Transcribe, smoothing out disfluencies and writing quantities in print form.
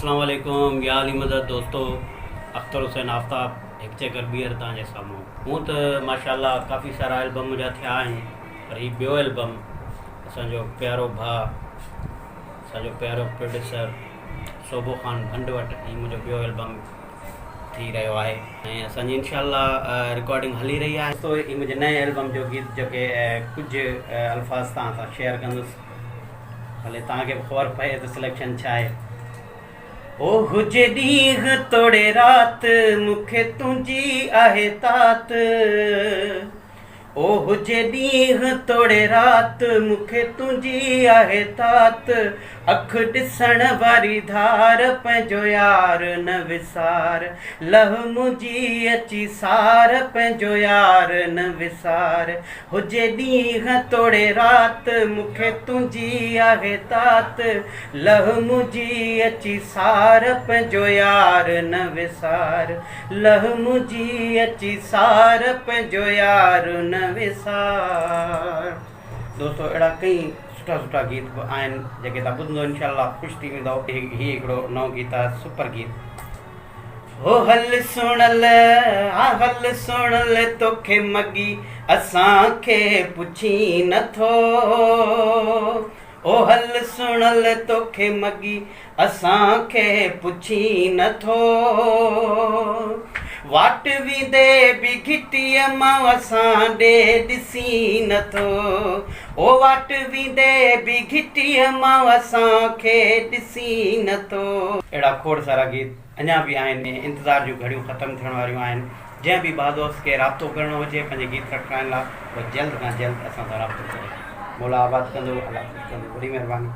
अस्सलाम वालेकुम या अली मदद दोस्तों। अख्तर हुसैन आफ्ताब एक चकर ॿीहर तव्हांजे साम्हूं। हूअं त माशाल्लाह काफ़ी सारा एल्बम मुंहिंजा थिया आहिनि, पर हीउ ॿियो एल्बम असांजो प्यारो भाउ, असांजो प्यारो प्रोड्यूसर सोबो ख़ान भंड वटि हीउ मुंहिंजो ॿियो एल्बम थी रहियो आहे ऐं असांजी इनशाअल्लाह रिकॉर्डिंग हली रही आहे। तो हीउ मुंहिंजे नए एल्बम जो गीत जेके कुझु अल्फाज़ तव्हां सां शेयर कंदुसि, भले तव्हांखे बि ख़बर पए त सिलेक्शन छा आहे। ओ हुजे ॾींहुं तोड़े राति मूंखे तुंहिंजी आहे तात, ओ हुजे ॾींहुं तोड़े राति मूंखे तुंहिंजी आहे तात, अखि ॾिसण वारी धार पंहिंजो यार न विसार, लह मुंहिंजी अची सार पंहिंजो यार न विसार, हुजे ॾींहुं तोड़े राति मूंखे तुंहिंजी आहे तात, लह मुंहिंजी अची सार पंहिंजो यार न विसार, लह मुंहिंजी अची सार पंहिंजो यार न विसार। दोस्तों अहिड़ा कई सुठा सुठा गीत बि आहिनि जेके तव्हां ॿुधंदो इनशाअल्लाह ख़ुशि थी वेंदो। हीउ हिकिड़ो नओं गीत आहे, सुपर गीत। हो हल सुणल हल सुणल तोखे मगी असांखे पुछी नथो, ओ हल सुणल तोखे मगी असांखे पुछी नथो, वाट विदे बि घिटीअ मां असां ॾे ॾिसी नथो, ओ वाट विदे बि घिटीअ मां असांखे ॾिसी नथो। अहिड़ा खोड़ सारा गीत अञा बि आहिनि, इंतज़ार जूं घड़ियूं ख़तमु थियण वारियूं आहिनि। जंहिं बि भाउ दोस्त खे राब्तो करिणो हुजे पंहिंजे गीत रखाइण लाइ, उहो जल्द खां जल्द असां सां राब्तो करे। मौला आबाद कंदो, अलाह ख़ुशि कंदो। वॾी महिरबानी।